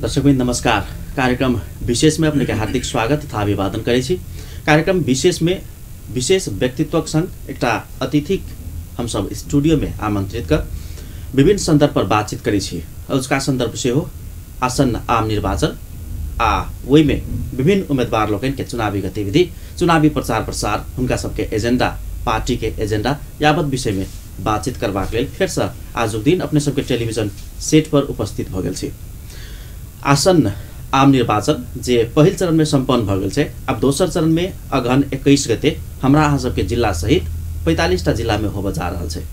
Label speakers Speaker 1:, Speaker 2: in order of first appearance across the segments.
Speaker 1: दर्शकबिन नमस्कार। कार्यक्रम विशेष में अपने के हार्दिक स्वागत तथा अभिवादन करै छी। कार्यक्रम विशेष में विशेष व्यक्तित्व संग एकटा अतिथि हम सब स्टूडियो में आमंत्रित कर विभिन्न संदर्भ पर बातचीत करै छी। उसका संदर्भ से हो आसन्न आम निर्वाचन वही में विभिन्न उम्मीदवार लोगन के चुनावी गतिविधि, चुनावी प्रचार प्रसार, उनका सबके एजेंडा, पार्टी के एजेंडा यावत विषय में बातचीत करबाक लेल फिर से आज दिन अपने सबके टेलीविजन सेट पर उपस्थित भ गेल छी। आसन्न आम निर्वाचन जे पहिल चरण में संपन्न भ गेल छै, अब दोसर चरण में अगहन 21 गते हमरा अहाँ सबके जिला सहित 45टा जिला में होब जा रहल छै।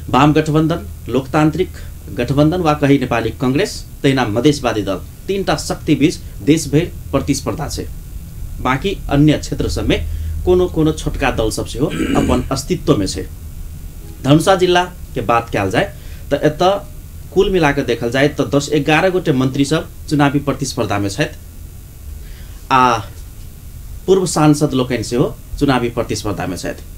Speaker 1: वाम गठबन्धन, लोकतांत्रिक गठबन्धन वा कही नेपाली कांग्रेस तहिना मधेसवादी दल तीनटा शक्ति बीच देशभर प्रतिस्पर्धा छै। बाकी अन्य क्षेत्र सब में कोनो छोटका दल सब से हो अपन अस्तित्व में छै। धनुषा जिला के बात कयल जाए तो एत कुल मिलाकर देखल जाए तो 10-11 गोटे मंत्री सब चुनावी प्रतिस्पर्धा में छथि। पूर्व सांसद लोकन से हो चुनावी प्रतिस्पर्धा में छथि।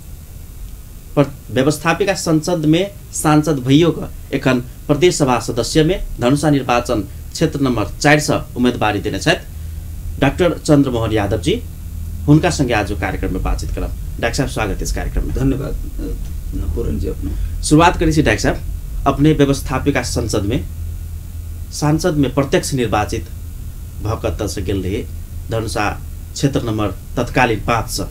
Speaker 1: व्यवस्थापिका संसद में सांसद भइयो एखन प्रदेश सभा सदस्य में धनुषा निर्वाचन क्षेत्र नंबर 4 से उम्मीदवारी देने छथि डॉक्टर चंद्रमोहन यादव जी। उनका संगे आज कार्यक्रम में बातचीत करब। डॉक्टर साहब स्वागत है इस कार्यक्रम में।
Speaker 2: धन्यवाद पूरन जी। अपने
Speaker 1: शुरुआत करी डॉक्टर साहब, अपने व्यवस्थापिका संसद में सांसद में प्रत्यक्ष निर्वाचित भकत से गेल रहे धनुषा क्षेत्र नंबर तत्कालीन 5 से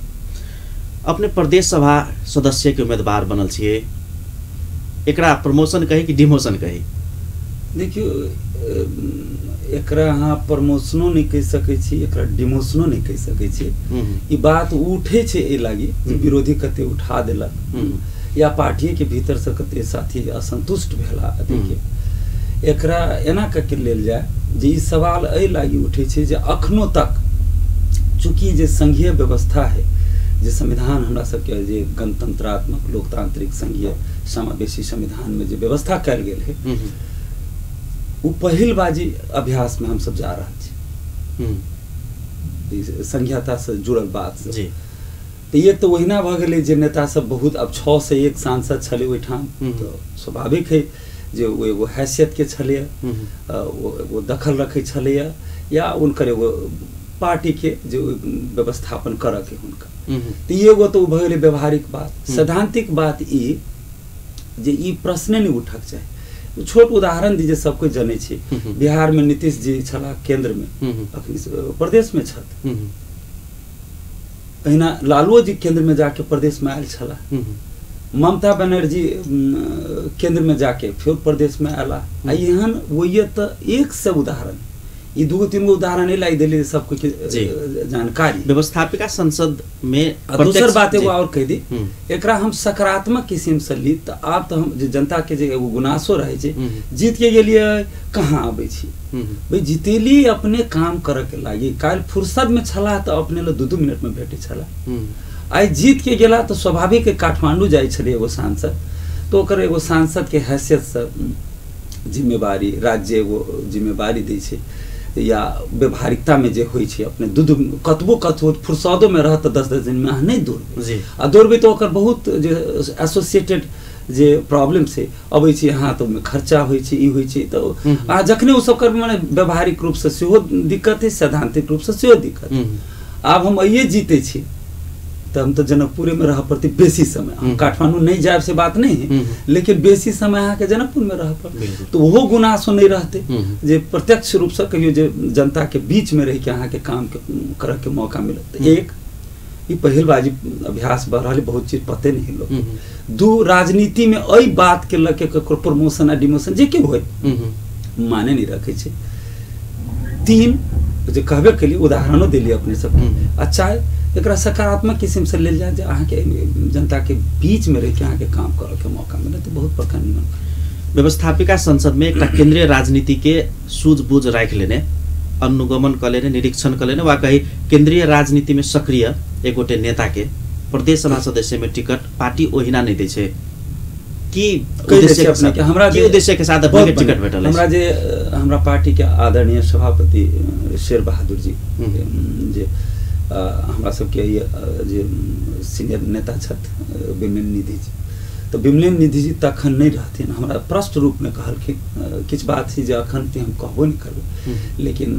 Speaker 1: अपने प्रदेश सभा सदस्य के उम्मीदवार बनल छिए। एकरा प्रमोशन कही कि डिमोशन कही?
Speaker 2: देखियो, एकरा अहाँ प्रमोशनो नहीं कह सकै छी, एकरा डिमोशनो नहीं कह सकै छी। ई बात उठे छे ए लागी विरोधी कते उठा देलक या पार्टी के भीतर से कते साथी असंतुष्ट भेला। देखिए, एकरा एना के लेल जाए जे ई सवाल ए लागी उठे छे जे अखनो तक चूंकि जे संघीय व्यवस्था है, जे संविधान हमरा सबके जे गणतंत्रात्मक लोकतांत्रिक संघीय समावेशी संविधान में जे व्यवस्था कयल गेल है, वो पहिलबाजी अभ्यास में हम सब जा रहा छे संघीयता से जुड़ल बात से। तो ये तो वहीना भ गेलै जे नेता सब बहुत अब 6 से 1 सांसद छले ओइठाम, तो स्वाभाविक है जे वो एगो हैसियत के छले, वो दखल रखे छले या उनकर एगो पार्टी के जो व्यवस्थापन कर के हुनका। तो ये एगो तो भ गेलै व्यवहारिक बात। सैद्धांतिक बात ई जे ई प्रश्न नहीं उठक चाहे। छोट उदाहरण दीजिए, सब कोई जाने छे बिहार में नीतीश जी छला केंद्र में, प्रदेश में छत। अहिना लालू जी केंद्र में जाके प्रदेश में आयल छला। ममता बनर्जी केंद्र में जाके फिर प्रदेश में आला। एहन वो ये तो एक से उदाहरण, ये 2-3 उदाहरण लाई दिल्ली सबको जानकारी।
Speaker 1: व्यवस्थापिका संसद में
Speaker 2: दूसर बात एगो और कह दी, एकरा हम सकारात्मक किस्म से ली तो आप तो हम जनता के जे एगो गुनासो रहे छे, जीत के लिए कहाँ आबे छी भाई, जीतेली अपने काम करे के लागी। काल फुर्सत में छला तो अपने लो 2-2 मिनट में भेटे छला। आई जीत के गेला तो स्वाभाविक काठमांडू जाए छले एगो सांसद, तो ओकर एगो सांसद के हैसियत से जिम्मेवारी राज्य एगो जिम्मेवारी दै छे या व्यवहारिकता में जे होई छे अपने कतबो फुर्सदो में रहत 10-10 दिन में अहाँ नहीं दौड़बे आ दौड़बे तो ओकर बहुत जे एसोसिएटेड जे प्रॉब्लम से अबै छे। हाँ, तो खर्चा होई छे, ई होई छे, तो आ जखने ओ सब कर माने व्यवहारिक रूप से सेहो दिक्कत है, सैद्धांतिक रूप से सेहो दिक्कत है। अब हम ये जीते छे तो हम तो जनकपुर में रह पड़ती बेसी समय। हम काठमांडू नहीं जाए से बात नहीं है, लेकिन बेसी समय यहाँ के जनकपुर में रह पड़ते, तो वो गुनासो नहीं रहते जे प्रत्यक्ष रूप से कहियो जे जनता के बीच में रह के यहाँ के काम करे के मौका मिलत। एक ये पहिलबाजी अभ्यास बढ़ रहा, बहुत चीज पते नहीं लोग। 2 राजनीति में अई बात के लके प्रमोशन आ डिमोशन जे के होय माने नहीं रखे छे। 3 जे कहबे के लिए उदाहरणों दिली अपने सब। अच्छा है, एकरा सकारात्मक किस्म से ले जाए, अहाँ के जनता के बीच में रह के अहाँ के काम करे के मौका मिले तो बहुत प्रकार निमन।
Speaker 1: व्यवस्थापिका संसद में एक केंद्रीय राजनीति के सूझबूझ राख लेने, अनुगमन कर लेने, निरीक्षण कर लेने वा कहीं केंद्रीय राजनीति में सक्रिय एक गोटे नेता के प्रदेश सभा सदस्य में टिकट पार्टी ओहिना नहीं दे छे कि उद्देश्य के साथ अपने टिकट भेटल?
Speaker 2: हमरा जे हमरा पार्टी के आदरणीय सभापति शेर बहादुर जी जे हमरा सबके जे सीनियर नेता छथ विमेन निधि जी, तो विमलेन निधि जी तखन नहीं रहथिन, हमरा प्रश्न रूप में कहलखिन किछ बात थी जे अखन ते हम कहबो नहीं करबै, लेकिन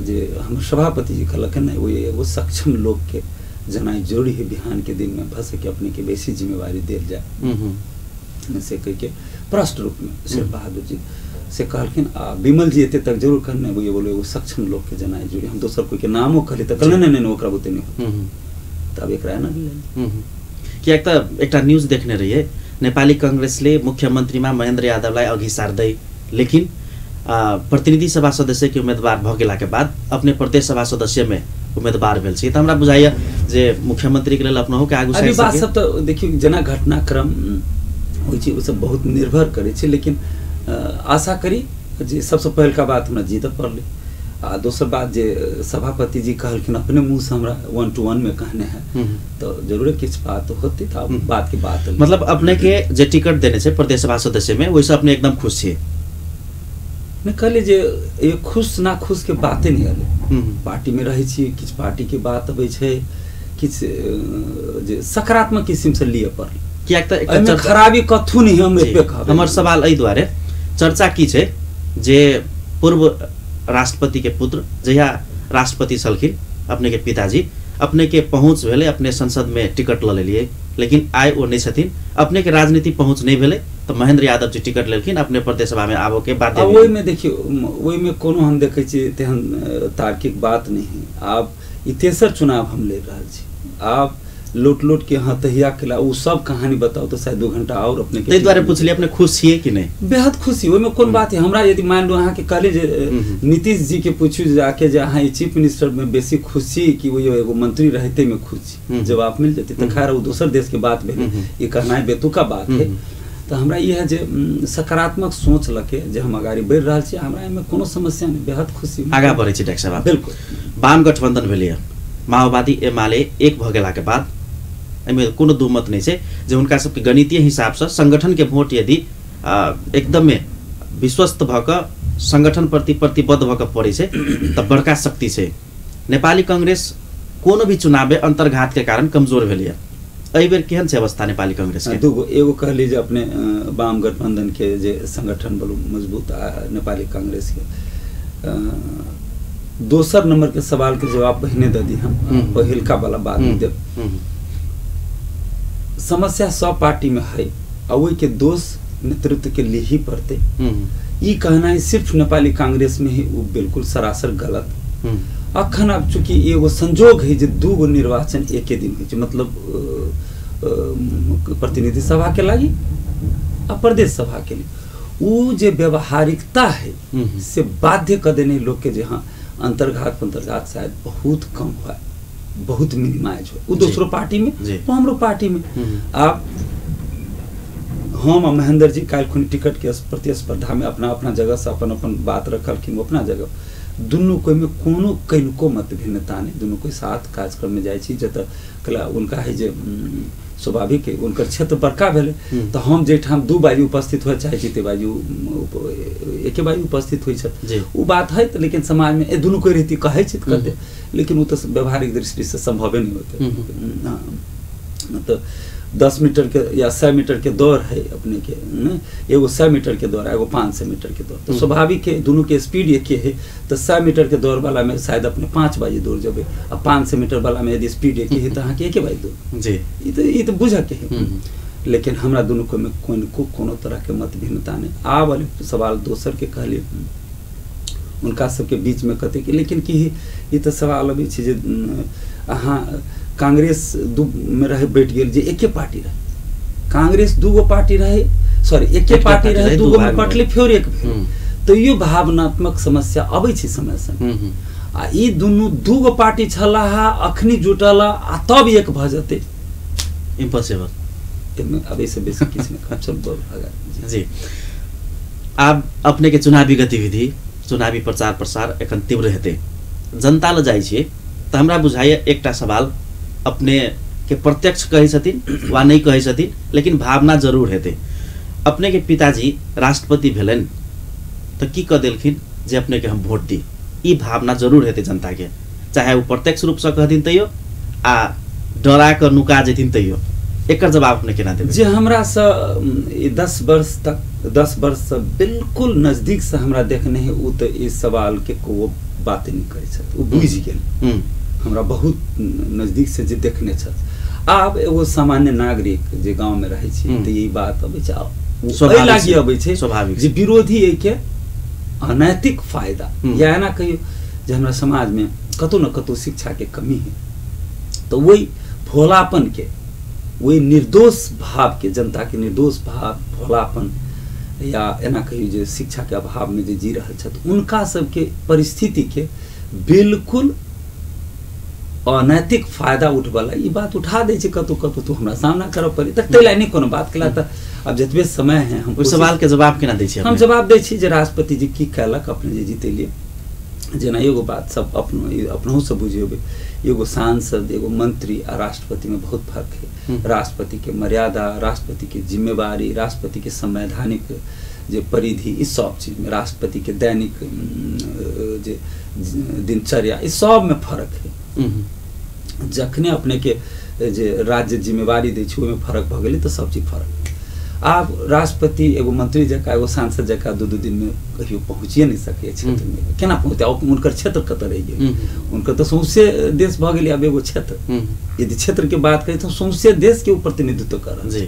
Speaker 2: जे हम सभापति जी कहलखिन नहीं वो एगो सक्षम लोग के जनाई जरूरी है, बिहान के दिन में भस के अपने के बेसी जिम्मेवारी देल जाए से कह के प्रश्न रूप में शेर बहादुर जी से कहलखिन विमल जी एते तक जरूर करने वो ये बोलो एगो सक्षम लोग के जनाई जरूरी, हम दोसर कोई के नामो कहले त कहले नहीं ओकरा बुते नहीं तब एकरा न ले
Speaker 1: कि एकटा न्यूज देखने रहिए नेपाली कांग्रेसले मुख्यमन्त्रीमा महेन्द्र यादवलाई अघि सार्दै, लेकिन प्रतिनिधि सभा सदस्य के उम्मीदवार भ गेला के बाद अपने प्रदेश सभा सदस्य में उम्मीदवार भेल छी, त हमरा बुझाइया जे मुख्यमंत्री के लेल अपनहु के आगू
Speaker 2: अभी बात सब तो देखियो जना घटनाक्रम होई छी, ओ सब बहुत निर्भर करे छी, लेकिन आशा करी जे सबसे पहल का बात हमरा जीत पड़ले, दोसर बात जे सभापति जी कहलखिन अपने मुंह से हमरा 1 to 1 में कहने हैं तो जरूर किछ बात होती था, बात की बात
Speaker 1: मतलब अपने के जे टिकट देने छे प्रदेश सभा सदस्य में वैसे अपने एकदम खुश छे
Speaker 2: नहीं कहले जे ये खुश ना खुश के बातें नहीं हले, पार्टी में रहे छी किछ पार्टी के बात अबै छे, किछ जे सकारात्मक किस्म से लिए पर
Speaker 1: किया त
Speaker 2: खराबी कथु नहीं हम एपे कहब।
Speaker 1: हमर सवाल एहि दुआरे चर्चा की छे जे पूर्व राष्ट्रपति के पुत्र जहिया राष्ट्रपति छलखिन अपने के पिताजी, अपने के पहुंच भेले, अपने संसद में टिकट ल लेलिए, लेकिन आय ओ नहीं छथिन, अपने के राजनीति पहुंच नहीं भेले तो महेन्द्र यादव जी टिकट लेलखिन, अपने प्रदेश सभा में आबो के बाध्य
Speaker 2: वही में देखियो वही में कोनो हम देखे छी तेहन तार्किक बात नहीं है। आप ई तेसर चुनाव हम ले रहल छी, आप लोट के हाँ तहिया केला वो सब कहानी बताओ तो शायद 2 घंटा और अपने के
Speaker 1: द्वारा पूछलिए अपने खुश छिए कि नहीं?
Speaker 2: बेहद खुशी ओहि में कौन बात है। हमरा यदि मान लो अहाँ के कहले जे नीतीश जी के पूछू जाके जे अहाँ चीफ मिनिस्टर में बेसी खुशी कि वो एगो मंत्री रहते में खुशी जवाब मिल जेते तो खैर वो दूसर देश के बात भेले, ये कहना बेतुका बात है। तो हमरा ये है जे सकारात्मक सोच लके जे हम आगाड़ी बढ़ रहल छी, हमरा एमे कोनो समस्या नहीं, बेहद खुशी
Speaker 1: आगा बढ़े छी। डॉक्टर साहब
Speaker 2: बिल्कुल
Speaker 1: वाम गठबंधन भेलिए, माओवादी एमाले एक भ गेला के बाद एमे कोनो दुमत नहीं छे जे उनका सबके गणितीय हिसाब से संगठन के वोट यदि एकदम विश्वस्त भक संगठन प्रति प्रतिबद्ध भक पड़े छे त बड़का शक्ति छे। नेपाली कांग्रेस कोनो भी चुनाव अंतर्घात के कारण कमजोर भेलिए, एहि बेर केहन छे अवस्था नेपाली कांग्रेस के?
Speaker 2: दुगो एगो कह लीजिए अपने वाम गठबंधन के जे संगठन बल मजबूत नेपाली कांग्रेस के दोसर नंबर के सवाल के जवाब पहले दे दी हम, पहिलका वाला बात में देव। समस्या सब पार्टी में है और के दोष नेतृत्व के लिए ही पड़ते, ये कहना है सिर्फ नेपाली कांग्रेस में ही वो बिल्कुल सरासर गलत। अखन अब चूंकि एगो संजोग है जे 2 निर्वाचन एके दिन हो, मतलब प्रतिनिधि सभा के लगी और प्रदेश सभा के लिए, वो जे व्यवहारिकता है से बाध्य कर देने लोग के, हाँ अंतर्घात शायद बहुत कम हुआ, बहुत मिनिमाइज हो। वो दूसरो पार्टी में वो हमरो पार्टी में। आप हम महेंद्र जी काल खुनी टिकट के प्रतिस्पर्धा में अपना अपना जगह से अपन अपन बात रखलखिन, वो अपना जगह दुनू कोई में कोनो कनिको मत भिन्नता नहीं, दुनू कोई साथ कार्यक्रम में जाय छी जत कला उनका है जे स्वाभाविक है उनकर क्षेत्र बड़का भेले तो हम जेठाम 2 बाजी उपस्थित हो चाहे जीते बाजी एके बाजी उपस्थित होई छत वो बात है। तो लेकिन समाज में ए दुनू कोई रीति कहे छी कहते, लेकिन वो तो व्यवहारिक दृष्टि से संभव नहीं होते। तो 10 मीटर के या 100 मीटर के दौड़ है अपने के, एगो 100 मीटर के दौड़ है, एगो 500 मीटर के दौड़, तो स्वाभाविक है दोनों के स्पीड एक है। तो 100 मीटर के दौड़ वाला में शायद अपने 5 बाजी दौड़ जब, और 500 मीटर वाला में यदि स्पीड एक है तो अहाँ के एक बाजी दौड़ जी, ये तो बुझा के है। लेकिन हमरा दोनों को में कोनो तरह के मत भिन्नता नहीं। आ वाले सवाल दोसर के कहलिए उनका सबके बीच में कते कि, लेकिन कि ये तो सवाल अभी छै जे अहाँ कांग्रेस 2 में रहे बैठ गेल जे एके पार्टी रहे, कांग्रेस 2 पार्टी रहे, सॉरी एके पार्टी रहे 2 में कटले फिर एक भेल, तो ये भावनात्मक समस्या अबै छै समय से। आ ई दुनू 2 पार्टी छला अखनी जुटल आ तब एक भ जते
Speaker 1: इम्पॉसिबल,
Speaker 2: एमे अबै से बेसी किछ नै कर चल
Speaker 1: जी। अब अपने के चुनावी गतिविधि चुनावी प्रचार प्रसार एखन तीव्र हेते, जनता ल जाइ छै त हमरा बुझाइए एकटा सवाल अपने के प्रत्यक्ष कहे छथिन वा नहीं कहे छथिन, लेकिन भावना जरूर हेते। अपने के पिताजी राष्ट्रपति भेलन तो की कह देलखिन जे अपने के हम वोट दी, ई भावना जरूर हेते जनता के, चाहे वो प्रत्यक्ष रूप से कहथिन तैयो आ डरा कर नुका जेथिन तैयो, एकर जवाब अपने केना देबे?
Speaker 2: जे हमरा से 10 वर्ष से बिल्कुल नजदीक से हमरा देखने है उ तो इस सवाल के को बात नहीं करे छथि, उ बुझ गेल। हमरा बहुत नजदीक से जे देखने छथि। आब एगो सामान्य नागरिक जे गांव में रहे छी त यही बात अबै छै, ओइ लागि अबै छै
Speaker 1: स्वाभाविक
Speaker 2: जे विरोधी के अनैतिक फायदा या एना कहियो जे हमरा समाज में कतौ न कतौ शिक्षा के कमी है, तो वही भोलापन के, वही निर्दोष भाव के, जनता के निर्दोष भाव भोलापन या एना कहियो जे शिक्षा के अभाव में जे जी रहल छथि, उनका सबके परिस्थिति के बिल्कुल अनैतिक फायदा उठवाला ई बात उठा दे छै कतौ कतौ, तो हमरा सामना करब पड़ी तक तैला नहीं कोनो बात केला। त अब जतबे समय है हम
Speaker 1: उस सवाल के जवाब केना दै छी?
Speaker 2: हम जवाब दै छी जे राष्ट्रपति जी की कहलक अपने जे जीतेलिए। जेना एगो बात सब अपनों से बुझेबे, एगो सांसद एगो मंत्री आ राष्ट्रपति में बहुत फर्क है। राष्ट्रपति के मर्यादा, राष्ट्रपति की जिम्मेवारी, राष्ट्रपति के संवैधानिक जे परिधि, इस सब चीज में, राष्ट्रपति के दैनिक जे दिनचर्या, इस सब में फर्क है। जखने अपने के जे राज्य जिम्मेवारी दै छै ओहिमे फर्क भ गेलै तो सब चीज फर्क। आब राष्ट्रपति एगो मंत्री जका एगो सांसद जका दू दिन में कहियो पहुँचिए नहीं सके क्षेत्र में, केना पहुँचते? उनकर क्षेत्र कतऽ रह गेल? उनकर तो सौंसे देश भ गेलै आब एगो क्षेत्र। यदि क्षेत्र के बात करें तो सौंसे देश के प्रतिनिधित्व कर रहल छै।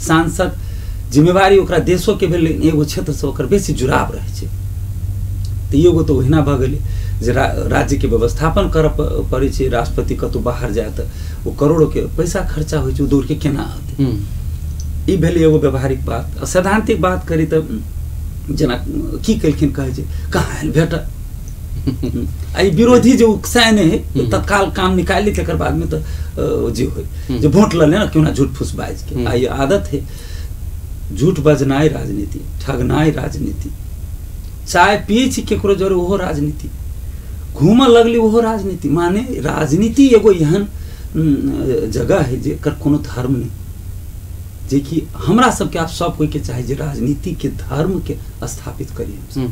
Speaker 2: सांसद जिम्मेवारी ओकरा देशों के भेल, एगो क्षेत्र से ओकर बेसी जुड़ाव रहे छै। तो एगो तो ओहिना भ गेलै जे राज्य के व्यवस्थापन कर पड़े छै। राष्ट्रपति कतौ बाहर जाए त वो करोड़ों के पैसा खर्चा होइ छै, दौड़ के केना आते? ई भेलै एगो व्यवहारिक बात। सैद्धांतिक बात करी त जेना की केलखिन कहै छै कहाँ आयल भेट आई विरोधी जो उकसायन है तत्काल काम निकाल ली, तकर बाद में तो जे हो जो वोट लले ना क्यों ना झूठ फूस बाज के। आई आदत है झूठ बजनाई राजनीति, ठगनाई राजनीति, चाय पिए छी केकरो जरे ओहो राजनीति, घूम लगली ओहो राजनीति। माने राजनीति एगो एहन जगह है जेकर कोनो धर्म नहीं, जे कि हमरा सबके आप सब कोई के चाहे जे राजनीति के धर्म के स्थापित करिए।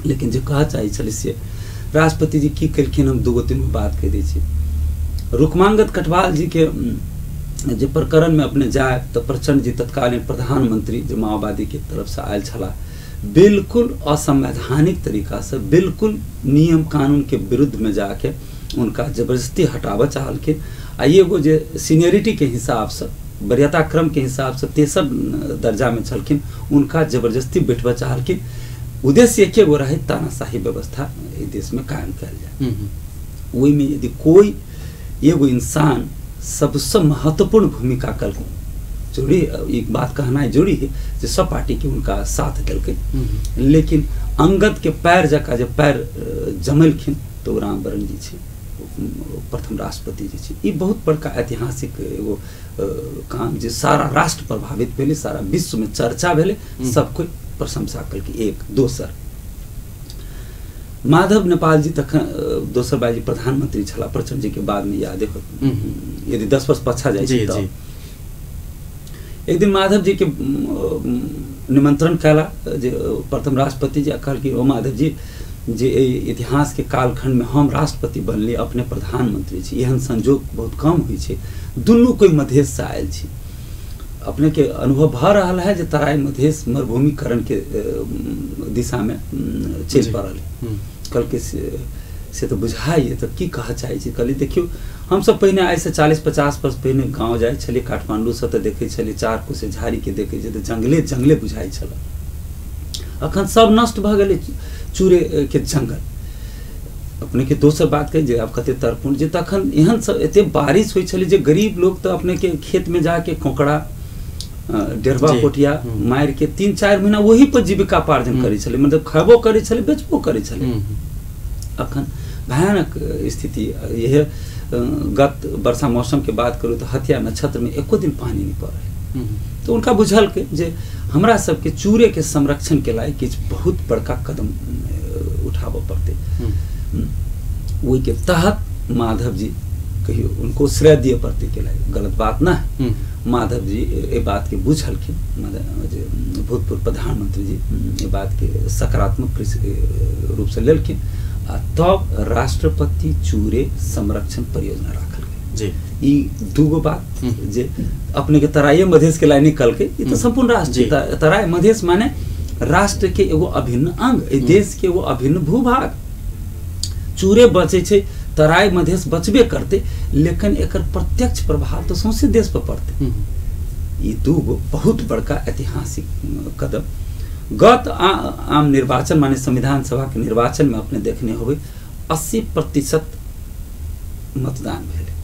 Speaker 2: लेकिन जो कहा चाहिए चले से राष्ट्रपति जी की कलखिन, हम दूगो तीन बात कह दै छी। रुकमांगत कटवाल जी के जे प्रकरण में अपने जाए तो प्रचंड जी तत्कालीन प्रधानमंत्री जो माओवादी के तरफ से आयल छला, बिल्कुल असंवैधानिक तरीका से, बिल्कुल नियम कानून के विरुद्ध में जाके उनका जबरदस्ती हटावा चाहलखिन। आ एगो जे सीनियरिटी के हिसाब से, वरीयता क्रम के हिसाब से 33 दर्जा में छलखिन, उनका जबरदस्ती बैठवा चाहलखिन। उद्देश्य एक गो रहे तानाशाही व्यवस्था देश में कायम कल जाए। वही में यदि कोई एगो इंसान सबसे महत्वपूर्ण भूमिका कल जोड़ी, एक बात कहना जरूरी है जो सब पार्टी के उनका साथ दिलके, लेकिन अंगद के पैर जका जब पैर जमलखिन तो राम वरण जी छे प्रथम राष्ट्रपति जी छे। ई बहुत बड़का ऐतिहासिक एगो काम जे सारा राष्ट्र प्रभावित भेले, सारा विश्व में चर्चा भेले, सब कोई प्रशंसा कल कि एक। दोसर माधव नेपाल जी तखन दोसर बार जी प्रधानमंत्री छला प्रचंड जी के बाद में, याद है यदि 10 वर्ष पछा जाए तो एक दिन माधव जी के निमंत्रण कैला जे प्रथम राष्ट्रपति जी कहल कि ओ माधव जी जे इतिहास के कालखंड में हम राष्ट्रपति बनली, अपने प्रधानमंत्री छी, एहन संजोग बहुत कम हुई छे, दुनू कोई मधेश से आयल छी, अपने के अनुभव भ रहा है जे तराई मधेश मरुभूमिकरण के दिशा में चल पड़ल है। कल के से तो बुझाइए तो की कह चाहे कहली देखियो हम सब पहले आए से 40-50 वर्ष पहले गाँव जाए छलिए, काठमांडू से तो देखे छलिए, 4 कोसे झाड़ी के देखे तो जंगले जंगले बुझाई छल। अखन सब नष्ट भ गेले चूरे के जंगल। अपने के दोसर बात कही जे आप कते तरपूर्ण जे तखन एहन सब एते बारिश हुई छली जे गरीब लोग तो अपने के खेत में जाके कोकड़ा डेरबा कोटिया मार के 3-4 महीना वही पर जीविका पार्जन करे छले, मतलब खेबो करे छले बेचबो करे छले। अखन भयानक स्थिति यह गत वर्षा मौसम के बात करूँ तो हथिया नक्षत्र में एको दिन पानी नहीं पड़ रहे। तो उनका बुझल के जे हमरा सबके चूरे के संरक्षण के लायक किछ बहुत बड़का कदम उठाबो पड़ते। वही के तहत माधव जी कहियो उनको श्रेय दिए पड़ते के लायक, गलत बात ना है। माधव जी ये बात के बुझलखिन, भूतपूर्व प्रधानमंत्री जी ये बात के सकारात्मक रूप से लेलखिन, तब राष्ट्रपति चूरे संरक्षण परियोजना रखल गई। ई दूगो बात जे अपने के तराई मधेश के लाइन निकल के ई तो संपूर्ण राष्ट्र तराई मधेश माने राष्ट्र के एगो अभिन्न अंग, देश के एगो अभिन्न भूभाग। चूरे बचे छे तराई मधेश बचबे करते, लेकिन एकर प्रत्यक्ष प्रभाव तो सौंसे देश पर पड़ते। ये दूगो बहुत बड़का ऐतिहासिक कदम। गत आम निर्वाचन माने संविधान सभा के निर्वाचन में अपने देखने हुए 80% मतदान भेले।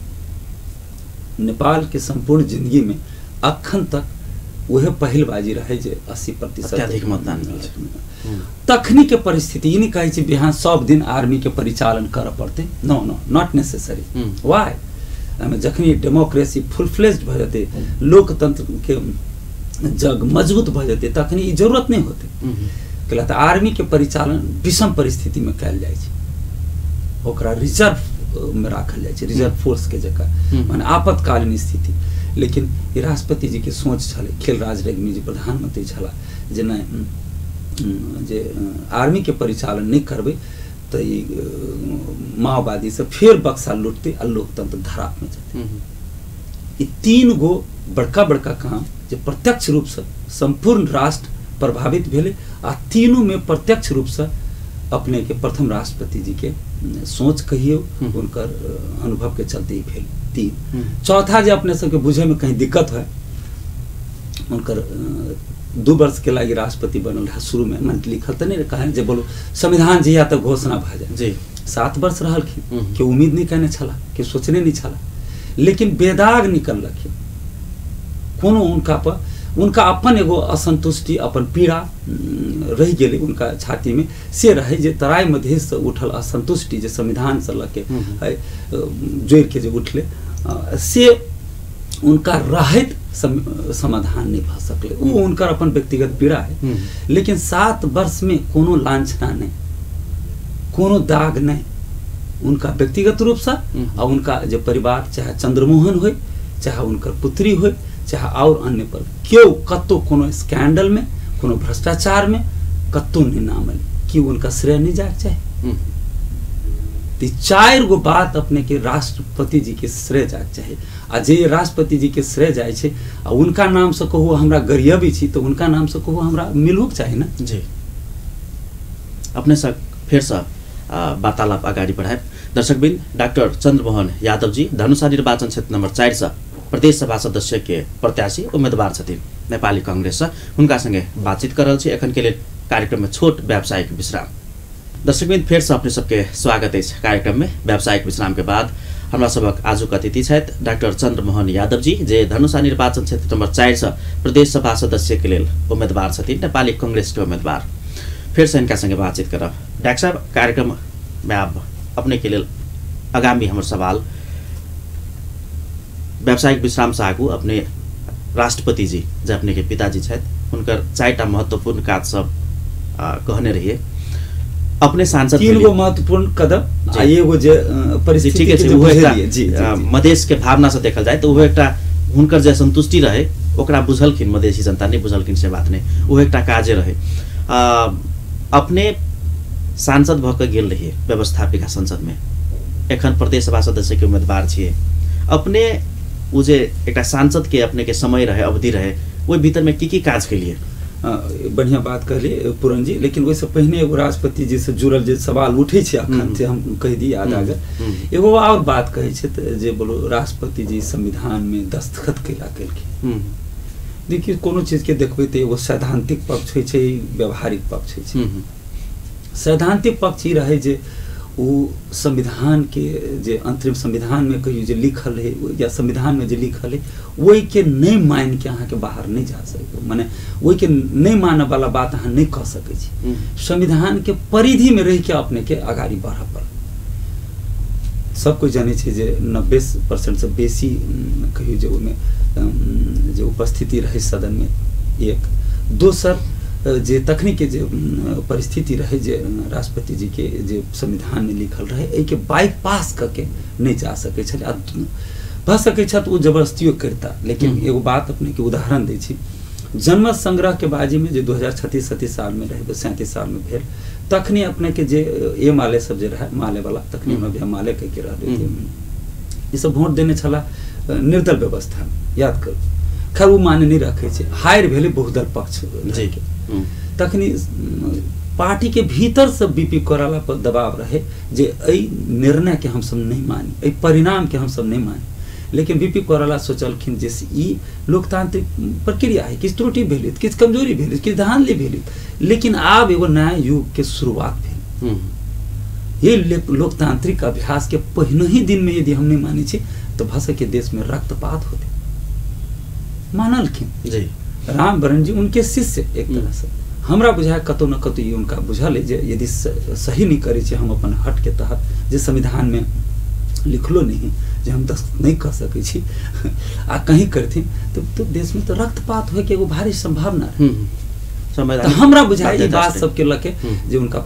Speaker 2: नेपाल के संपूर्ण जिंदगी में अखन तक वह पहल बाजी रहे जे 80%
Speaker 1: अधिक मतदान
Speaker 2: तखनी के परिस्थिति ई नहीं कहे छी बिहान सब दिन आर्मी के परिचालन कर पड़ते। No no not necessary. Why जखनी डेमोक्रेसी फुल फ्लेज्ड भ जाते, लोकतंत्र के जग मजबूत भ जाते, तखनी ई जरूरत नहीं होते। कहला त आर्मी के परिचालन विषम परिस्थिति में कयल जाय छै, ओकरा रिजर्व में राखल जाय छै, रिजर्व फोर्स के जगह माने आपातकालीन स्थिति। लेकिन ये राष्ट्रपति जी के सोच छले, खेलराज रेग्मी जी प्रधानमंत्री छला जे जे आर्मी के परिचालन नहीं करबे तो माओवादी से फिर बक्सा लुटते और लोकतंत्र धराप में जाते। ये 3 गो बड़का बड़का काम जो प्रत्यक्ष रूप से संपूर्ण राष्ट्र प्रभावित भेले, आ तीनों में प्रत्यक्ष रूप से अपने के प्रथम राष्ट्रपति जी के सोच कहियो उनकर अनुभव के चलते ही भेल। 3 चौथा जो अपने सबके बुझे में कहीं दिक्कत है, उनकर 2 वर्ष के लागी राष्ट्रपति बनल है शुरू में, मन लिखल तो नहीं कहे जे बोलो संविधान जी या तो घोषणा भ जाए जी। 7 वर्ष रहलखिन कि उम्मीद नहीं कहने छला, कि सोचने नहीं छला, लेकिन बेदाग निकल लखिन। कोनो उनका अपन एगो असंतुष्टि, अपन पीड़ा रह गेले उनका छाती में, से रहे जे तराई मधेश से उठल असंतुष्टि जे संविधान से लके जोड़ के जे उठले, से उनका राहत समाधान नहीं भ सकले। वो उनका अपन व्यक्तिगत पीड़ा है। लेकिन 7 वर्ष में कोनो लांछना नहीं, कोनो दाग नहीं उनका व्यक्तिगत रूप से, और उनका जो परिवार चाहे चंद्रमोहन हो, चाहे उनकर पुत्री हो, चाहे और अन्य पर क्यों कतो कोनो स्कैंडल में, कोनो भ्रष्टाचार में कतो नहीं नामल कि उनका श्रेय नहीं जाए चाहे। 4 गो बात अपने के राष्ट्रपति जी के श्रेय जाए चाहे, आ जे राष्ट्रपति जी के श्रेय जाए छे आ उनका नाम से कहू हमरा गरियबी छी, तो उनका नाम से कहू हमरा मिलुक चाहिए ना
Speaker 1: जी। अपने सब फिर से वार्तालाप अगाडि बढ़ाए। दर्शकबिन, डाक्टर चंद्रमोहन यादव जी धनुषा निर्वाचन क्षेत्र नंबर 4 से प्रदेश सभा सदस्य के प्रत्याशी उम्मीदवार छथिन नेपाली कांग्रेस से, उनका संगे बातचीत करल छी। एखन के लिए कार्यक्रम में छोट व्यावसायिक विश्राम। दर्शकबिन, फिर से अपने सबके स्वागत है कार्यक्रम में। व्यावसायिक विश्राम के बाद हमरा सबक आजुक अतिथि छथि डाक्टर चंद्रमोहन यादव जी, जे धनुषा निर्वाचन क्षेत्र नंबर 4 से प्रदेश सभा सदस्य के लिए उम्मीदवार छथिन, नेपाली कांग्रेस के उम्मीदवार। फिर से इनका संगे बातचीत करब। डॉक्टर साहब, कार्यक्रम में आप अपने के लिए आगामी हमारे सवाल व्यावसायिक विश्राम से आगू अपने राष्ट्रपति जी जो अपने के पिताजी छथि, उनकर 4टा महत्वपूर्ण काज सब कहने रहिए। अपने सांसद
Speaker 2: 3 गो महत्वपूर्ण कदम एगो जे परिस्थिति
Speaker 1: के जे मधेश के भावना से देखल जाए तो वो एकटा हुनकर जे संतुष्टि रहे ओकरा बुझलखिन, मधेसी जनता नहीं बुझलखिन से बात नहीं, वो एकटा काजे रहे। अपने सांसद भ के गेल रहिए व्यवस्थापिका संसद में, एखन प्रदेश सभा सदस्य के उम्मीदवार छिए। अपने उ जे एकटा सांसद के अपने के समय रहे, अवधि रहे, वो भीतर में की काज के लिए
Speaker 2: बढ़िया बात कहली पूरन जी। लेकिन वैसे पहले एगो राष्ट्रपति जी से जुड़ल जे सवाल उठे छे अखन से हम कह दी याद आ गए। एगो और बात कहे छे जे बोलो राष्ट्रपति जी संविधान में दस्तखत कैला केलखिन। देखिए कोनो चीज के देखबे तो एगो सैद्धांतिक पक्ष होय छै, व्यवहारिक पक्ष होय छै। सैद्धांतिक पक्ष ई रहे जे वो संविधान के जे अंतरिम संविधान में कहियो जे लिखल है या संविधान में जे लिखल है वही के नहीं मान के अहाँ के बाहर नहीं जा सके, माने वही के नहीं माने वाला बात अहाँ नहीं कह सके छी। संविधान के परिधि में रह के अपने के आगाड़ी बढ़ा पड़। सब कोई जाने छे जे 90% से बेसी कहियो जे ओमे जे उपस्थिति रहे सदन में। एक दोसर जे तकनीक के जे परिस्थिति रहे जे राष्ट्रपति जी के जे संविधान में लिखल रहे ए के बाईपास करके नहीं जा सके छले, भ सके छत वो जबरदस्तियों करता। लेकिन एगो बात अपने के उदाहरण दै छी, जनमत संग्रह के बाजी में जो 2036-37 साल में रहे, 37 साल में भेल, तखनी अपने के जे ए माले सब जे रहे माले वाला तखनी में भी माले कह के रहे, ये सब वोट देने छला निर्दल व्यवस्था याद करू खैर वो माने नहीं रखे छे हायर भेले बहुदल पक्ष
Speaker 1: जी
Speaker 2: तखनी पार्टी के भीतर से बीपी कोइराला पर दबाव रहे जे एई निर्णय के हम सब नहीं मानी एई परिणाम के हम सब नहीं मानी लेकिन बीपी कोइराला सोचलखिन जे ई लोकतांत्रिक प्रक्रिया है किस त्रुटि भेली किस कमजोरी भेली किस धांधली भेली लेकिन आब एगो नया युग के शुरुआत भेल ये लोकतांत्रिक अभ्यास के पहले ही दिन में यदि हम नहीं मानी छी तो भाषा के देश में रक्तपात होते मानलखिन
Speaker 1: जी
Speaker 2: राम बरन जी उनके शिष्य एक तरह से हमरा बुझाय कतौ न कतौ ये उनका बुझल जे यदि सही नहीं करे छे हम अपन हट के तहत जे संविधान में लिखलो नहीं जे हम दस नहीं कर सके छी आ कहीं करथिन तो देश में तो रक्तपात होय के एगो भारी संभावना है तो हमरा बुझाय ई बात सब के लके जे उनका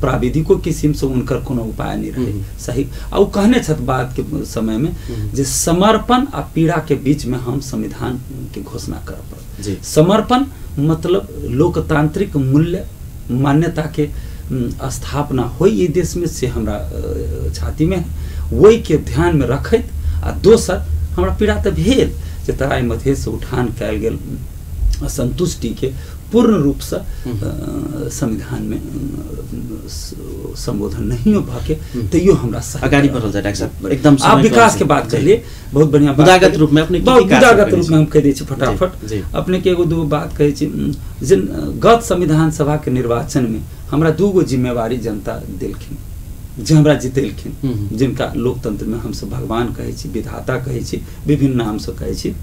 Speaker 2: प्राविधिको किस्म से उनकर कोनो उपाय नहीं रहे सही आ कहने छत बात के समय में जे समर्पण आ पीड़ा के बीच में हम संविधान के घोषणा करब पड़त समर्पण मतलब लोकतांत्रिक मूल्य मान्यता के स्थापना हो ये देश में से हमरा छाती में वही के ध्यान में रखत आ दोसर हमरा पीड़ा त भेल जे तराई मध्य से उठान कयल गेल असंतुष्टि के पूर्ण रूप से संविधान में संबोधन नहीं हो पाके तैयो हमरा
Speaker 1: अगाडि बढ़ल जाय डॉक्टर साहब एकदम
Speaker 2: आप विकास के बात करिए बहुत बढ़िया
Speaker 1: बुदागत रूप में अपने
Speaker 2: बुदागत रूप में हम कह दै छी फटाफट अपने के एगो दो बात कहै छी जिन गत संविधान सभा के निर्वाचन में हमरा दूगो जिम्मेवारी जनता देलखिन जे हमरा जितेलखिन जिनका लोकतंत्र में हम सब भगवान कहै छी विधाता कहै छी विभिन्न नाम से कहै छी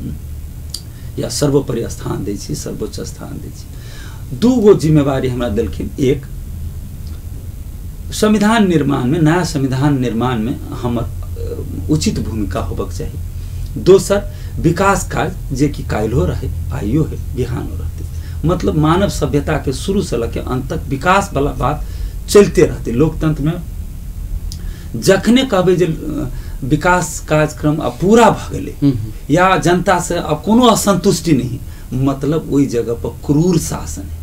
Speaker 2: या सर्वोपरि स्थान दै छी सर्वोच्च स्थान दै छी दूगो जिम्मेवारी हमरा देलखिन एक संविधान निर्माण में नया संविधान निर्माण में हमर उचित भूमिका होबक चाहिए दोसर विकास कार्य जे कि काल्हो रहे आइयो है बिहानो रहते मतलब मानव सभ्यता के शुरू से लेके अंत तक विकास वाला बात चलते रहते लोकतंत्र में जखने कहबे जे विकास कार्यक्रम अब पूरा भ गए या जनता से अब कोनो असंतुष्टि नहीं मतलब वही जगह पर क्रूर शासन है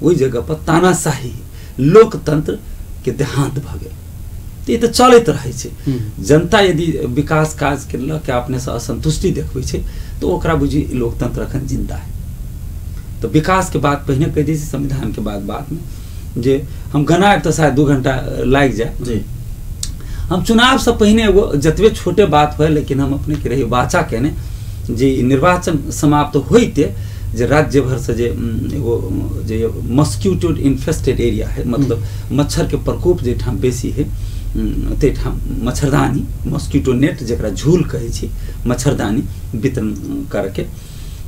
Speaker 2: वही जगह पर तानाशाही है लोकतंत्र के देहांत भ गए तो चलत रहे छे जनता यदि विकास कार्य के लके अपने से असंतुष्टि देखबै छे तो ओकरा बुझी लोकतंत्र अखन जिंदा है तो विकास के बात पहले कह दी संविधान के बाद में जे हम गना तो शायद 2 घंटा लाग जाए हम चुनाव से पहले वो जतवे छोटे बात हुए लेकिन हम अपने के रही वाचा कहने जे निर्वाचन समाप्त होते जे राज्य भर से जे एगो जे मस्क्यूटो इन्फेस्टेड एरिया है मतलब मच्छर के प्रकोप जे ठाम बेसी है ते ठाम मच्छरदानी मस्क्यूटो नेट जकरा झूल कहे छी मच्छरदानी वितरण करके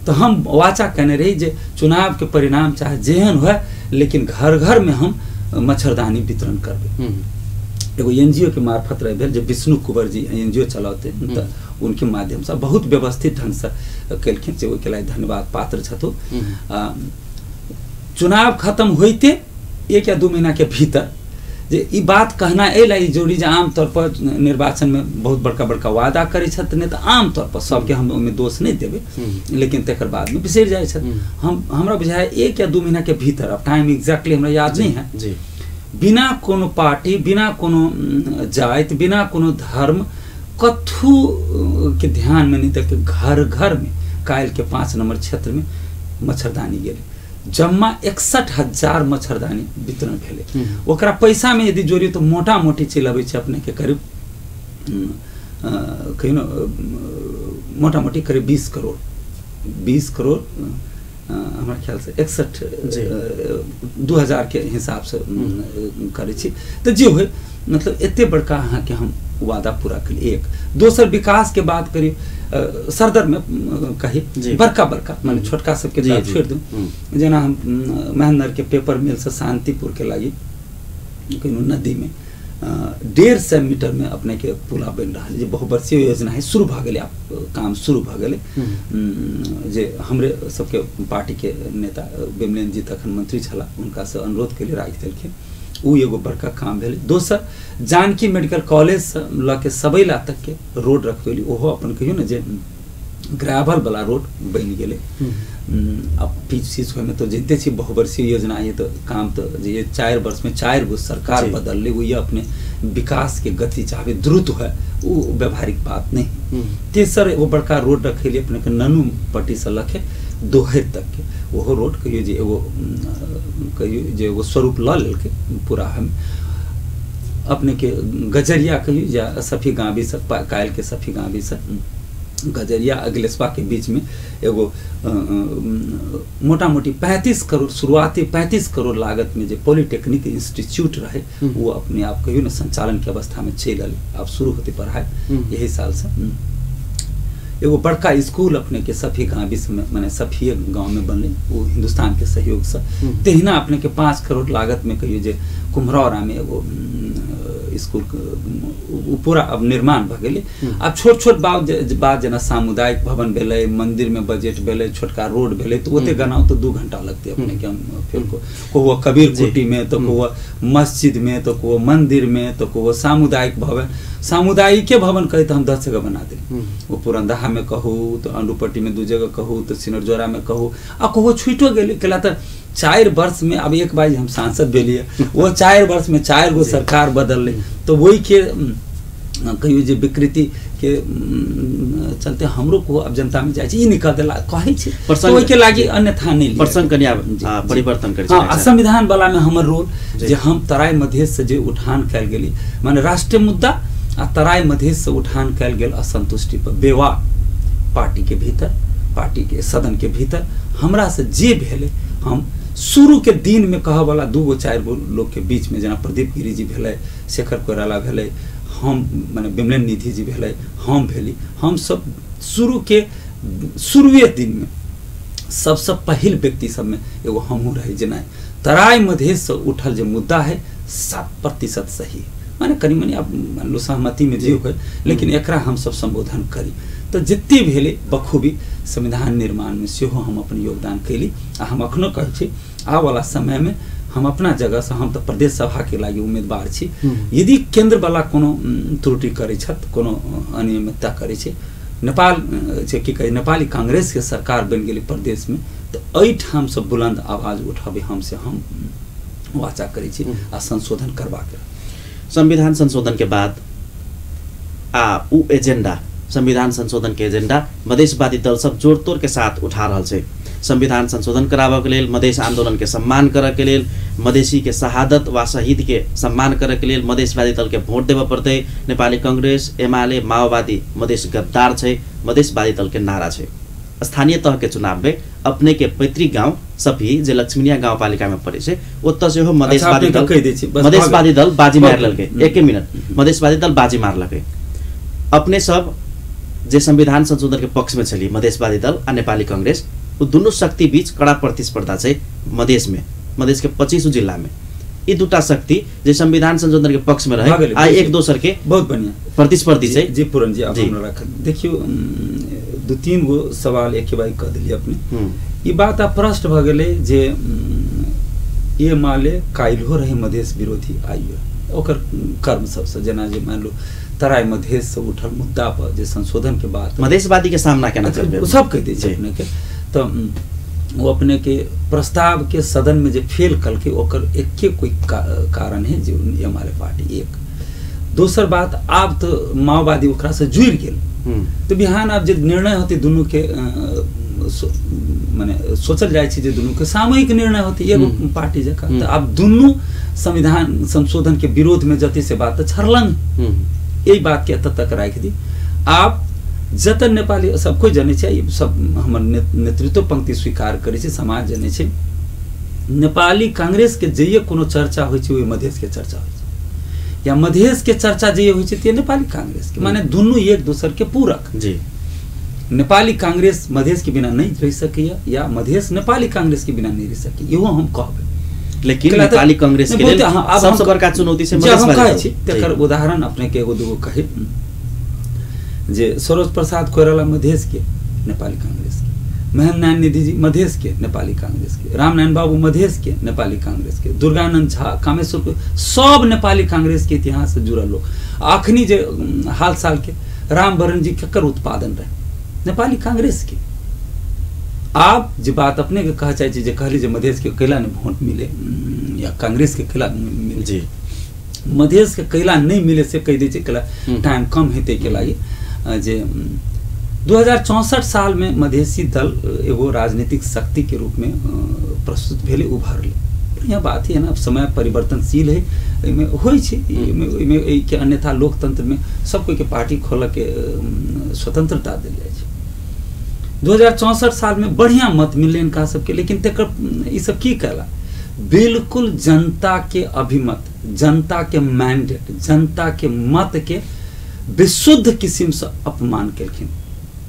Speaker 2: तो हम वाचा कहने रही जे चुनाव के परिणाम चाहे जेहन हुए लेकिन घर घर में हम मच्छरदानी वितरण करबे एगो एनजीओ के मार्फत रहे भेल जो विष्णु कुंवर जी एनजीओ चलाते तो उनके माध्यम से बहुत व्यवस्थित ढंग से कलखिन से ओके लिए धन्यवाद पात्र छथो चुनाव खत्म होते 1 या 2 महीना के भीतर जे ई बात कहना एला जोड़ी जे आम तौर पर निर्वाचन में बहुत बड़का बड़का वादा करे छथ ने तो आम तौर पर सबके हम ओमे दोष नहीं देबे लेकिन तकर बाद में बिसर जाय छथ हम हमरा बुझाय 1 या 2 महीना के भीतर अब टाइम एग्जैक्टली हमरा याद नहीं है जी बिना कोनो पार्टी बिना कोनो जात बिना कोनो धर्म कथु के ध्यान में नहीं तक घर घर में कायल के 5 नंबर क्षेत्र में मच्छरदानी गेले जम्मा 61,000 मच्छरदानी वितरण भेले ओकरा पैसा में यदि जोड़िए तो मोटा मोटी चल आबै छै अपने के करीब कहिनो मोटा मोटी करीब 20 करोड़ हमारा ख्याल से 2000 के हिसाब से करे छी तो जे हो मतलब एते बड़का अहाँ के हम वादा पूरा कर एक दोसर विकास के बात करी सरदर में कही बड़का बड़का माने छोटका सबके तरफ छोड़ दूं जेना हम महेंद्र के पेपर मिल से शांतिपुर के लागी कोनो नदी में 150 मीटर में अपने के पुला बन रहा है बहुवर्षीय योजना है शुरू भ गेले काम शुरू भ गेले जे हमरे सबके पार्टी के नेता बिमलेन जी तखन मंत्री छला उनका से अनुरोध के लिए राखि देलखिन उ एगो बड़का काम भेल दोसर जानकी मेडिकल कॉलेज ल के सबैला तक के रोड रखवेली ओहो अपन कहियो न जे ग्रेवल वाला रोड बन गेले। अब पिच में तो जानते छी बहुवर्षीय योजना ये तो काम तो ये 4 वर्ष में 4 गो सरकार बदल ले, वो अपने विकास के गति चाहे द्रुत है, वो व्यवहारिक बात नहीं। तेसर वो बड़का रोड रखे लिए अपने के ननू पट्टी से लखे दोहर तक के वो रोड कहियो जे एगो स्वरूप ला लेके पूरा हम अपने के गजरिया कहियो या सफी गांवी से कायल के सफी गांवी से गजरिया अगलेसपा के बीच में एगो मोटा मोटी 35 करोड़ शुरुआती 35 करोड़ लागत में जो पॉलिटेक्निक इंस्टीट्यूट रहे वो अपने आप कहियो ना संचालन की अवस्था में चल अब शुरू होती पढ़ाई यही साल से। एगो बड़का स्कूल अपने के सफी गांवी से मैंने सफी गांव में बनले वो हिंदुस्तान के सहयोग से। तेहिना अपने के 5 करोड़ लागत में कहियो जे कुम्हरौरा में एगो स्कूल पूरा अब निर्माण भ गेले। अब छोट छोट बात जना सामुदायिक भवन भेले, मंदिर में बजट भेले, छोटका रोड भेले तो ओते गनाओ तो 2 घंटा लगते अपने के हम फिर को कबीर कुटी में तो को मस्जिद में तो को मंदिर में तो को सामुदायिक भवन सामुदायिक भवन कहे तो हम 10 जगह बना दे। वो पुरंदहा में कहू तो अंडुपट्टी में 2 जगह कहू तो सिनरजोरा में कहू आ कहो छुटो गेले केला तो 4 वर्ष में अब एक बार हम सांसद भेलिए वो 4 वर्ष में 4 गो सरकार बदल ले तो वही के कहियो जे विकृति के चलते हमरो को अब जनता में जाय छै ई निकल देला कहै छै तो ओइ के लागि अन्यथा नहीं
Speaker 1: प्रसंग कनिया परिवर्तन करै छै।
Speaker 2: हां संविधान वाला में हमर रोल जे हम तराई मधेश से जे उठान कैल गेली माने राष्ट्रीय मुद्दा आ तराई मधेश से उठान कैल गेल असंतुष्टि पर बेवा पार्टी के भीतर पार्टी के सदन के भीतर हमरा से जे भेले हम शुरू के दिन में कह वाला 2 गो 4 गो लोग के बीच में जना प्रदीप गिरी जी भेले, शेखर कोइराला भेले, हम माने बिमलेन निधि जी भेले, हम भेली, हम सब शुरू के शुरुए दिन में सबसे पहिल व्यक्ति सब में एगो हमहू रहे जना तराई मधेश से उठल जो मुद्दा है 7% सही माने कनी मनी अब मान लो सहमति में जे हो लेकिन एकरा हम सब संबोधन करी तो जितने भेले बखूबी संविधान निर्माण में से हम अपन योगदान कैली। हम अखनो कहै छी आ वाला समय में हम अपना जगह से हम तो प्रदेश सभा के लागि उम्मीदवार छी। यदि केंद्र वाला कोनो त्रुटि करै छत कोनो अनियमितता करै छै नेपाल की कहे नेपाली कांग्रेस के सरकार बन गेली प्रदेश में तो एहि ठाम से बुलंद आवाज उठाबे हमसे हम वाचा करै छी आ संशोधन करबा के।
Speaker 1: संविधान संशोधन के बाद उ एजेंडा संविधान संशोधन के एजेंडा मधेशवादी दल सब जोड़ तोड़ के साथ उठा रहा है। संविधान संशोधन कराबे के लेल मधेश आंदोलन के सम्मान करे के लेल मधेसी के शहादत व शहीद के सम्मान करे के लेल मधेशवादी दल के वोट देवे पड़ते। नेपाली कांग्रेस एमाले माओवादी मधेश गद्दार है मधेशवादी दल के नारा है। स्थानीय तह के चुनाव में अपने के पैतृक गांव सफी जे लक्ष्मीनिया गाउँपालिका में पड़े से ओत से हो मधेशवादी दल बाजी मार ललके। 1 मिनट मधेशवादी दल बाजी मार लगे। अपने सब जे संविधान संशोधन के पक्ष में चली मधेशवादी दल और नेपाली कांग्रेस वो दोनों शक्ति बीच कड़ा प्रतिस्पर्धा है मधेश में मधेश के 25 जिला में ये दूटा शक्ति जे संविधान संशोधन के पक्ष में रहे आ एक दोसर के
Speaker 2: बहुत बढ़िया
Speaker 1: प्रतिस्पर्धी है।
Speaker 2: जी पूरन जी आप हमरा रख देखियो 2-3 गो सवाल एक बार कह दिली अपने ये बात आप प्रश्न भ गेले जे ये माले काइलो रहे मधेश विरोधी आइयो ओकर कर्म सबसे जना जे मान लो तराई मधेश से उठल मुद्दा पर जे संशोधन के बाद
Speaker 1: मधेशवादी के सामना केना करबे
Speaker 2: सब कह दै छै अपने के तो वो अपने के प्रस्ताव के सदन में जो फेल कल के ओकर एके कोई कारण है जो हमारे पार्टी एक दोसर बात आप तो माओवादी ओकरा से जुड़ गेल तो बिहान आप जो निर्णय होती दोनों के माने सोचल जाय छै जे दोनों के सामूहिक निर्णय होती एगो पार्टी जका तो आप दोनों संविधान संशोधन के विरोध में जति से बात छरलंग यही बात के तक राख दी। आप जतन नेपाली सब कोई जाने छै सब हमर नेतृत्व पंक्ति स्वीकार करे छै समाज जाने छै नेपाली कांग्रेस के जइए कोनो चर्चा होय छै ओय मधेश के चर्चा होय छै या मधेश के चर्चा जइए होय छै त नेपाली कांग्रेस के माने दोनों एक दूसर के पूरक जी। नेपाली कांग्रेस मधेश के बिना नहीं रह सकैया या मधेश नेपाली कांग्रेस के बिना नहीं रह सकै इहो हम कहबै लेकिन नेपाली कांग्रेस के लेल सबसे बड़का चुनौती से मधेशवादी छै तकर उदाहरण अपने के एगो दूगो कहे जे सरोज प्रसाद कोइराला मधेश के नेपाली कांग्रेस के महेंद्र नारायण निधि जी मधेश के नेपाली कांग्रेस के रामनारायण बाबू मधेश के नेपाली कांग्रेस के दुर्गानंद झा कामेश्वर सब नेपाली कांग्रेस के इतिहास से जुड़ल लोग अखनी जे हाल साल के रामवरण जी केकर उत्पादन रहे नेपाली कांग्रेस के। आप जो बात अपने के कहा चाहिए जे कहली जे मधेश के कैला ने वोट मिले या कांग्रेस के कैला मिले
Speaker 1: जी,
Speaker 2: मधेश के कैला नहीं मिले से कह दीजिए कैला टाइम कम हेते के लागी जे 2064 साल में मधेसी दल एगो राजनीतिक शक्ति के रूप में प्रस्तुत भेले उभरले। बढ़िया बात है ना, समय परिवर्तनशील है, में होई छै में के अन्यथा लोकतंत्र में सब कोई के पार्टी खोल के स्वतंत्रता दिल जाए छै। 2064 साल में बढ़िया मत मिले इनका सबके, लेकिन तेकर ई सब की कहला बिल्कुल जनता के अभिमत, जनता के मैंडेट, जनता के मत के विशुद्ध किस्म से अपमान केलखिन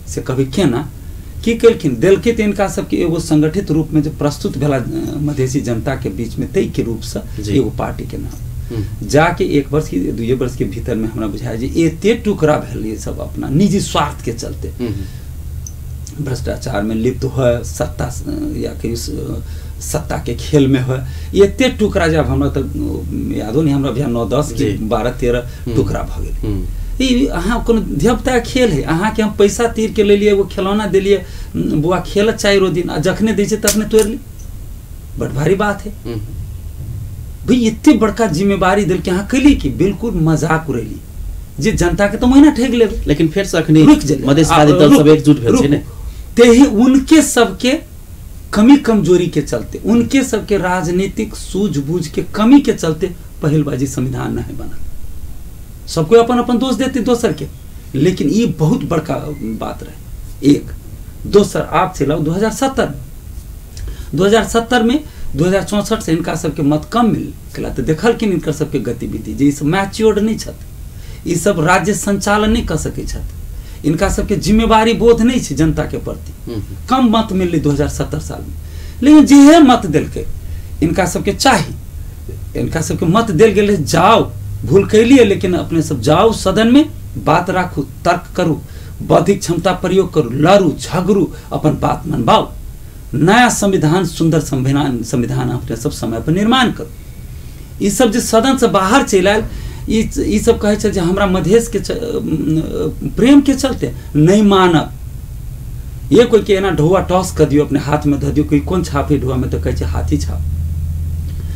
Speaker 2: से कभी केना की केलखिन देलके तो इनका सबके एगो संगठित रूप में जो प्रस्तुत भेला मधेसी जनता के बीच में तय के रूप से एगो पार्टी के नाम जाके 1 वर्ष की 2 वर्ष के भीतर में हमरा बुझाय जे एते टुकड़ा भेल ये सब अपना निजी स्वार्थ के चलते भ्रष्टाचार में लिप्त हो, सत्ता या कहीं सत्ता के खेल में हो, एते टुकड़ा जब हमरा तक यादो नहीं, हमरा भैया 9-10 के 12-13 टुकड़ा भ गेल। ई अहाँ कोनो देवता खेल है, अहाँ के हम पैसा तीर के ले लिए एगो खिलौना दिलिए बुआ खेल 4 दिन आ जखने दै छै तखने तोड़ ली, बड़ भारी बात है भाई। इतने बड़का जिम्मेवारी दिल के अहाँ कैली कि बिल्कुल मजाक उड़ैली जे जनता के तो महीना ठेक लेबे,
Speaker 1: लेकिन फिर से अखनी मधेशवादी दल सब एकजुट भेल छै ने,
Speaker 2: तेही उनके सबके कमी कमजोरी के चलते, उनके सबके राजनीतिक सूझबूझ के कमी के चलते पहलबाजी संविधान नहीं बना। सबको अपन अपन दोष देते दोसर के, लेकिन ये बहुत बड़का बात रहे। एक दोसर आप चलाओ 2070 में 2064 से इनका सबके मत कम मिल तो देखल कि इनका सबके गतिविधि जे सब मैच्योर्ड नहीं छत, ये सब राज्य संचालन नहीं कर सके छत, इनका सबके जिम्मेवारी बोध नहीं है जनता के प्रति, कम मत मिलले 2070 साल में। लेकिन जे मत दिल के इनका सबके चाहिए, इनका सबके मत दिल गए जाओ भूल कैलिए, लेकिन अपने सब जाओ सदन में बात राखू, तर्क करू, बौद्धिक क्षमता प्रयोग करू, लड़ू झगड़ू, अपन बात मनवाओ, नया संविधान, सुंदर संविधान अपने सब समय पर निर्माण करू। ये सब जो सदन से बाहर चल आयल, ये सब कहे छे जे हमरा मधेश के प्रेम के चलते नहीं मानब। ये कोई के ना ढोआ टॉस कर दियो, अपने हाथ में धऽ दियो, कोई कौन छाप है ढोआ में, तो कहे हाथी छाप,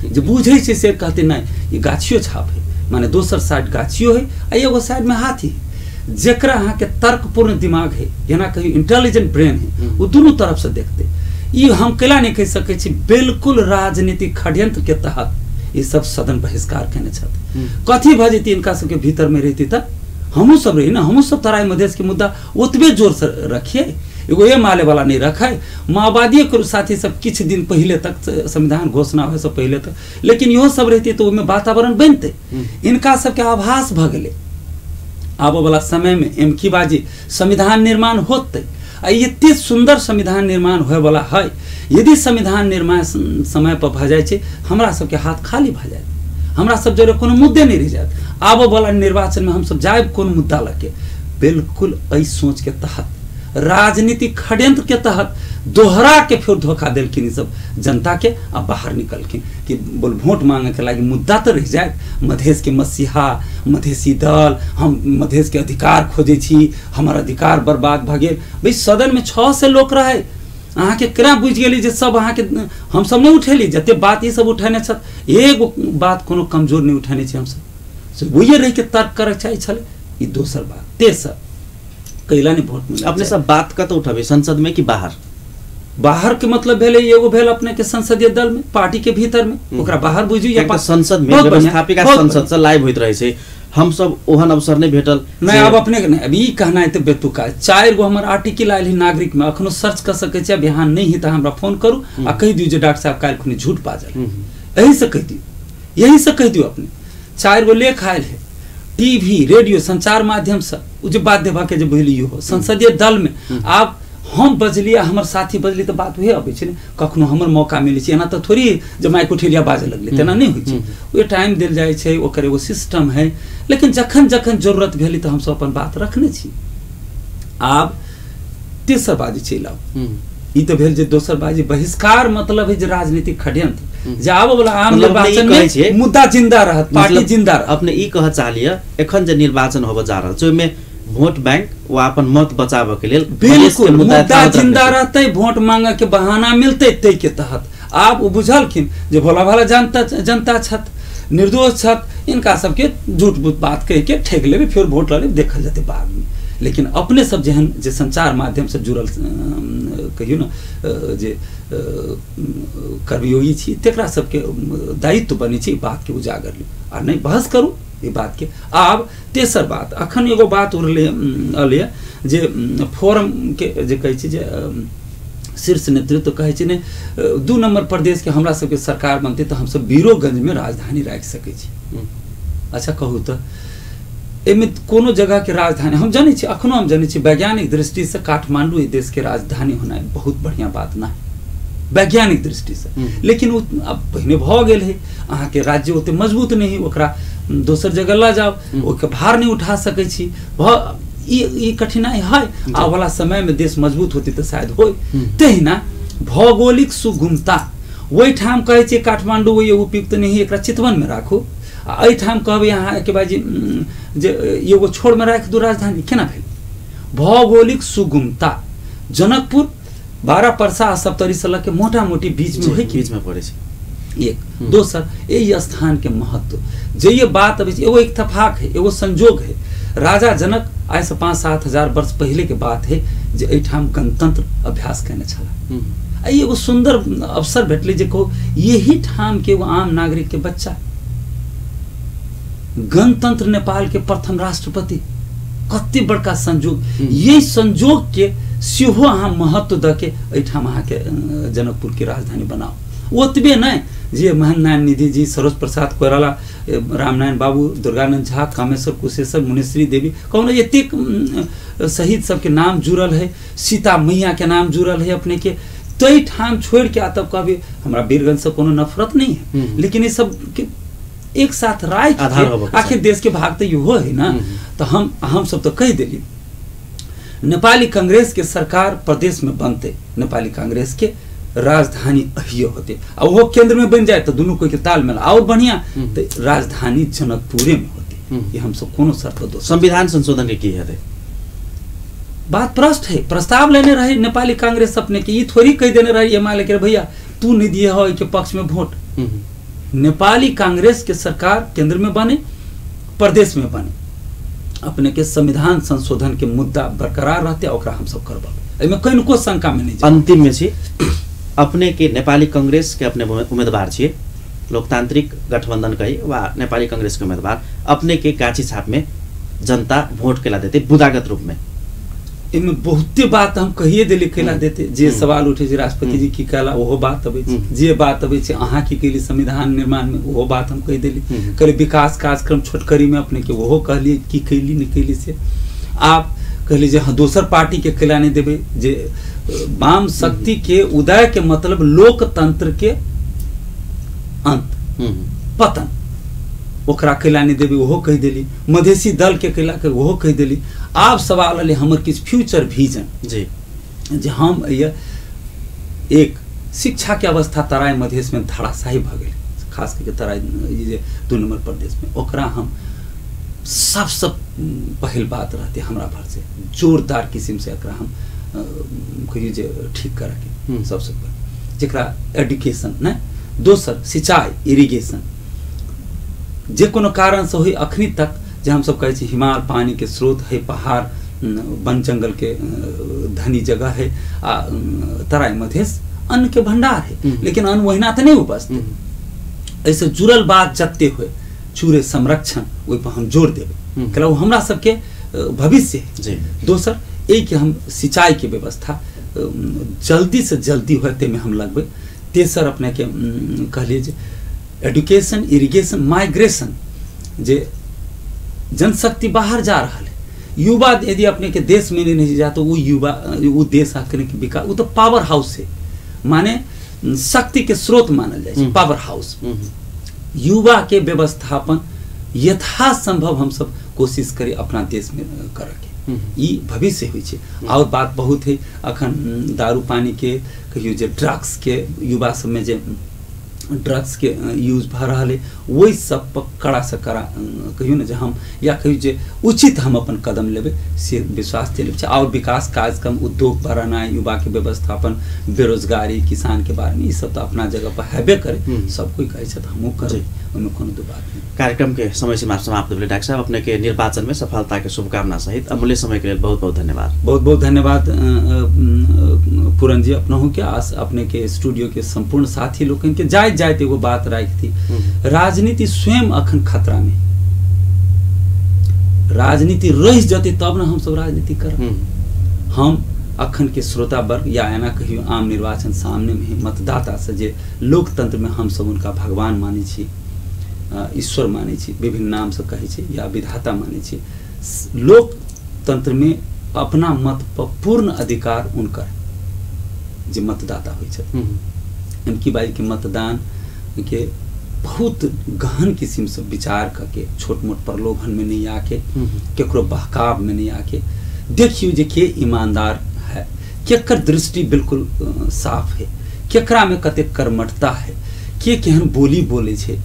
Speaker 2: जो बुझे छे से कहते नहीं ये गाछियो छाप है, माने दोसर साइड गाछियो है आ एगो साइड में हाथी है। जेकरा अहाँ के तर्कपूर्ण दिमाग है या ना कहीं इंटेलिजेंट ब्रेन है, वो दोनों तरफ से देखते। ये हम कैला नहीं कह सके छी, बिल्कुल राजनीतिक षड्यंत्र के तहत ये सब सदन बहिष्कार करने छथि। कथी भ जेती इनका सबके भीतर में रहती तब हमू सब रही ना, हमू सब तराई मधेश के मुद्दा ओतबे जोर से रखिए, एगो ये माले वाला नहीं रखा। माओवादी के साथी सब किछ दिन पहले तक संविधान घोषणा हो सब पहले तक, लेकिन यो सब रहती तो उनमें वातावरण बनते। इनका सबके आभास भ गए आबो वाला समय में एमकी बाजी संविधान निर्माण होते, इतने सुंदर संविधान निर्माण होए वाला है। यदि संविधान निर्माण समय पर भ जाए छे, हमरा सबके हाथ खाली भ जाए, हमरा सब जरे कोनो मुद्दे नहीं रह जाए। आबो वाला निर्वाचन में हम सब जाए कोनो मुद्दा लगे, बिल्कुल ऐ सोच के तहत, राजनीतिक षड्यंत्र के तहत दोहरा के फिर धोखा दिलखिन सब जनता के, अब बाहर निकलखिन कि बोल वोट मांगे के लागी मुद्दा तो रह जाए। मधेश के मसीहा, मधेसी दल, हम मधेश के अधिकार खोजे छी, हमारा अधिकार बर्बाद भ गेल। भाई सदन में 6 से लोग रहे, अहाँ के केना बुझ गेली जे सब अहाँ के हम सब नहीं उठेली, जते बात ये सब उठाने छत, एगो बात कोनो कमजोर नहीं उठाने छे। हम सब वही रह के तर्क करे चाहे छले। ई दोसर बात तेसर कैला नहीं वोट मिला,
Speaker 1: अपने सब बात का तो उठाबे संसद में कि बाहर?
Speaker 2: बाहर के मतलब भेले एगो भेल अपने के संसदीय दल में, पार्टी के भीतर में, ओकरा बाहर बुझियो या
Speaker 1: संसद में व्यवस्थापिका संसद से लाइव होइत रहे छे, हम सब ओहन अवसर नहीं भेटल।
Speaker 2: नहीं अब अपने के नहीं, अभी कहना है तो बेतुका 4 गो हमर आर्टिकल आयल है नागरिक में, अखनो सर्च कर सके छे, बिहान नहीं है तो हमरा फोन करू आ कह दियो जे डॉक्टर साहब काल खुनी झूठ बाजल, यही से कह दियो, यही से कह दियो। अपने 4 गो लेख आयल है, टीवी रेडियो संचार माध्यम से, उ जे बात देबा के जे बुझलियो हो संसदीय दल में। आप हम बजलिया, हमर साथी बजली तो बात हुए अबै छै ने, कखनो हमर मौका मिले छै, एना तो थोड़ी जे माइक उठेलिया बाजे लगले तेना नहीं होइ छै, ओ टाइम देल जाय छै, ओकर एगो सिस्टम है। लेकिन जखन जखन जरूरत भेली तो हम सब अपन बात रखने छी। आब तेसर बाजी चलि आउ, ई तो भेल जे दोसर बाजी बहिष्कार, मतलब है जे राजनीतिक षड्यंत्र, जे आबो वाला आम निर्वाचन में मुद्दा जिंदा रहत, पार्टी जिंदा रहत।
Speaker 1: अपने ई कह चाहलिए एखन जे निर्वाचन होबे जा रहल छै, ओइमे वोट बैंक वा अपन मत बचाव के लेल
Speaker 2: बिल्कुल मुद्दा जिंदा रहते, वोट मांगे के बहाना मिलते ते के तहत आप बुझलखिन जे भोला भाला जनता छत, निर्दोष छत, इनका सबके झूठ बूठ बात कह के ठेक लेबे, फिर वोट लड़े देखल जाते बाद में। लेकिन अपने सब जेहन जे संचार माध्यम से जुड़ल कहियो ना जे कर्मयोगी छी, तेकरा सबके दायित्व बनी छी बात के उजागर ली और नहीं बहस करू ये बात के। आब तेसर बात, अखन एगो बात उड़ले जे फोरम के जे कहै छी जे शीर्ष नेतृत्व कहै छी ने 2 नंबर प्रदेश के हमरा सबके सरकार बनते तो हम सब बीरोगंज में राजधानी राख सकै छी। अच्छा कहू तो एमे कोनो जगह के राजधानी हम जानी छी, अखनो हम जानी छी वैज्ञानिक दृष्टि से काठमांडू इस देश के राजधानी होना बहुत बढ़िया बात ना वैज्ञानिक दृष्टि से। लेकिन अब पहले भ गेल है, अहाँ के राज्य ओते मजबूत नहीं, ओकरा दोसर जगह ला जाओ, ओके भार नहीं उठा सकै छी, ये कठिनाई है। आने वाला समय में देश मजबूत होती तो शायद हो। तहिना भौगोलिक सुगमता वही ठाम कहे छे काठमांडू वही उपयुक्त नहीं, एकरा चितवन में राखू, एहि ठाम कहबे यहाँ के बाजी जे एगो छोड़ में राख दू राजधानी, केना भेल? भौगोलिक सुगमता जनकपुर 12 परसा सप्तरी सलक के मोटा मोटी बीच में है,
Speaker 1: बीच में पड़े छे।
Speaker 2: एक दोसर यही स्थान के महत्व जे ये बात अभी एगो इत्तेफाक है, एगो संजोग है। राजा जनक आज से 5-7 हजार वर्ष पहले के बात है जे एठाम गणतंत्र अभ्यास करने छला। एगो सुंदर अवसर भेटले जे कहो यही ठाम के एगो आम नागरिक के बच्चा गणतंत्र नेपाल के प्रथम राष्ट्रपति, कते बड़का संजोग। यही संजोग के सेहो अहाँ महत्व द के एठाम अहाँ के जनकपुर की राजधानी बनाओ। ओतबे नहीं जे महानारायण निधि जी, सरोज प्रसाद कोइराला, रामनारायण बाबू, दुर्गानंद झा, कामेश्वर कुशेश्वर, मुनिश्री देवी, कौन एतेक शहीद सबके नाम जुड़ल है, सीता मैया के नाम जुड़ल है अपने के, तई ठाम छोड़ के आ तब कभी हमरा वीरगंज से कोनो नफरत नहीं है, लेकिन ये सब के एक साथ राय आखिर देश के भाग तो युहो है ना। तो हम सब तो कह दिली नेपाली कांग्रेस के सरकार प्रदेश में बनते, नेपाली कांग्रेस के राजधानी अहियो होते और वो केंद्र में बन जाए तो दोनों कोई के तालमेल और बढ़िया, तो राजधानी जनकपुरे में होती। ये हम सब कोनो शर्त दो
Speaker 1: संविधान संशोधन के की है
Speaker 2: बात प्रश्न है, प्रस्ताव लेने रहे नेपाली कांग्रेस अपने के, ये थोड़ी कह देने रही एमाले के भैया तू नहीं दिए हो के पक्ष में वोट। नेपाली कांग्रेस के सरकार केंद्र में बने, प्रदेश में बने, अपने के संविधान संशोधन के मुद्दा बरकरार रहते ओकरा हम सब करबा, एमे कनको शंका में नहीं।
Speaker 1: अंतिम में छी अपने के नेपाली कांग्रेस के अपने उम्मीदवार छिए, लोकतांत्रिक गठबंधन कही वा नेपाली कांग्रेस के उम्मीदवार अपने के गाछी छाप में जनता वोट केला देते बुदागत रूप में।
Speaker 2: इनमें बहुते बात हम कहिए दिले केला देते, जे सवाल उठे जे राष्ट्रपति जी की कहला वो बात अबै छै, जे बात अबै छै अहाँ की केली संविधान निर्माण में वो बात हम कह दिली, कहले विकास कार्यक्रम छोटकरी में अपने के वो कहलिए की कैली नहीं कैली से आप कहली जे दोसर पार्टी के केला नहीं देबे, जे वाम शक्ति के उदय के मतलब लोकतंत्र के अंत पतन, ओकरा केला नहीं देबे वो कह दिली, मधेसी दल के केला के वो कह दिली। आप सवाल अले हमर किस फ्यूचर विजन
Speaker 1: जी
Speaker 2: जे हम एक शिक्षा के अवस्था तराई मधेश में धराशायी भ गेल, खास करके तराई ये 2 नंबर प्रदेश में, ओकरा हम सबसे पहल बात रहते हमरा भर से जोरदार किस्म से एकरा हम कहिए जे ठीक करा के सबसे पहले जेकरा एजुकेशन न, दोसर सिंचाई इरिगेशन, जे कोनो कारण से हुई अखनी तक जे हम सब कहे छी हिमाल पानी के स्रोत है, पहाड़ वन जंगल के धनी जगह है, तराई मधेश अन्न के भंडार है, लेकिन अन्न वहीना तो नहीं उपजते। ऐसे जुड़ल बात जत्ते हुए चूरे संरक्षण ओहि पर हम जोर देवे, कहला हमरा सबके भविष्य है। दोसर एक हम सिंचाई के व्यवस्था जल्दी से जल्दी होते में हम लगबे। तेसर अपने के कहलिए जे एजुकेशन इरिगेशन माइग्रेशन, जे जनशक्ति बाहर जा रहा है, युवा यदि अपने के देश में नहीं जा तो वो युवा वो देश आकर के विकास, वो तो पावर हाउस है, माने शक्ति के स्रोत मानल जाए पावर हाउस। युवा के व्यवस्थापन यथासंभव हम सब कोशिश करी अपना देश में करके, ये भविष्य हुई छे। और बात बहुत है अखन दारू पानी के कहियो जे ड्रग्स के युवा सब में जे ड्रग्स के यूज भ रहा है वही सब पर कड़ा से कड़ा कहियो ना जे हम या कहियो जे उचित हम अपन कदम लेबे से विश्वास दिले छै। और विकास कार्यक्रम उद्योग बढ़ाना युवा के व्यवस्थापन बेरोजगारी किसान के बारे में ई सब तो अपना जगह पर हेबे करे सब कोई कहे छै हमहू करे ओमे कोनो दो बात नहीं।
Speaker 1: कार्यक्रम के समय सीमा समाप्त भेल डॉक्टर साहब अपने के निर्वाचन में सफलता के शुभकामना सहित अमूल्य समय के लिए बहुत बहुत धन्यवाद।
Speaker 2: बहुत बहुत धन्यवाद पूरन जी अपनहु के अपने के स्टूडियो के संपूर्ण साथी लोग के जायत एगो बात राख थी राजनीति स्वयं अखन खतरा में राजनीति रह जते तब ना हम सब राजनीति करब। हम अखन के श्रोता वर्ग या एना कहियो आम निर्वाचन सामने में मतदाता से जे लोकतंत्र में हम सब उनका भगवान माने छी ईश्वर माने छी विभिन्न नाम से कहे छी या विधाता माने छी लोकतंत्र में अपना मत पर पूर्ण अधिकार उनकर जे मतदाता होइ छै इनकी बाई के मतदान के बहुत गहन किस्म से विचार करके छोट मोट प्रलोभन में नहीं आके केकरो बहकाव में नहीं आके देखियो जे के ईमानदार है केकर दृष्टि बिल्कुल साफ है केकरा में कते कर्मठता है के केहन बोली बोले छे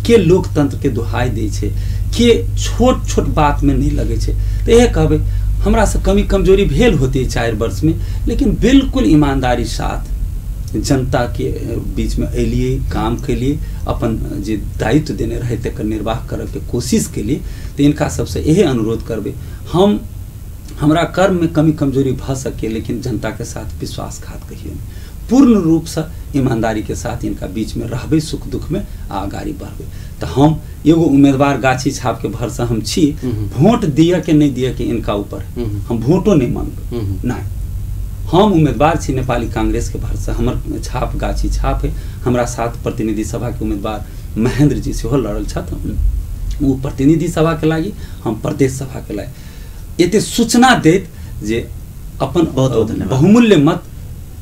Speaker 2: के लोकतंत्र के दुहाई दे छे के छोट छोट बात में नहीं लगे छे। तो यह कहबे हमरा से कमी कमजोरी भेल होती है 4 वर्ष में लेकिन बिल्कुल ईमानदारी साथ जनता के बीच में एलिए काम के लिए अपन जे दायित्व देने रहे तक निर्वाह करे के कोशिश के लिए तो इनका सबसे यही अनुरोध करबे हम हमरा कर्म में कमी कमजोरी भ सके लेकिन जनता के साथ विश्वासघात कहियो नहीं पूर्ण रूप से ईमानदारी के साथ इनका बीच में रहबे सुख दुख में आगाड़ी बढ़बे। तो हम एगो उम्मीदवार गाछी छाप के भर से हम छी वोट दिया के नहीं दिया के इनका ऊपर हम वोटो नहीं मांगबे नहीं हम उम्मीदवार छी नेपाली कांग्रेस के भर से हमर छाप गाछी छाप है हमरा साथ प्रतिनिधि सभा के उम्मीदवार महेंद्र जी सेहो लड़ल छथ वो प्रतिनिधि सभा के लागी हम प्रदेश सभा के लागी एते सूचना देत जे अपन बहुमूल्य मत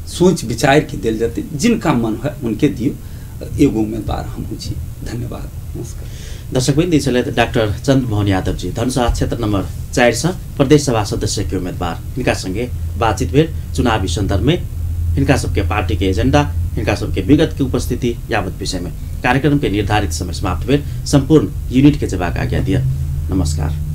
Speaker 2: सोच विचार के दिल जाते जिनका मन है उनके दियो एगो उम्मीदवार हम छी। धन्यवाद नमस्कार।
Speaker 1: दर्शक बिंदी चले डॉक्टर चंद्रमोहन यादव जी धनुषा क्षेत्र नंबर 4 से प्रदेश सभा सदस्य के उम्मीदवार इनका संगे बातचीत भेल चुनावी संदर्भ में इनका सबके पार्टी के एजेंडा इनका सबके विगत की उपस्थिति यावत विषय में कार्यक्रम के निर्धारित समय समाप्त भेल संपूर्ण यूनिट के जवाब आज्ञा दिया। नमस्कार।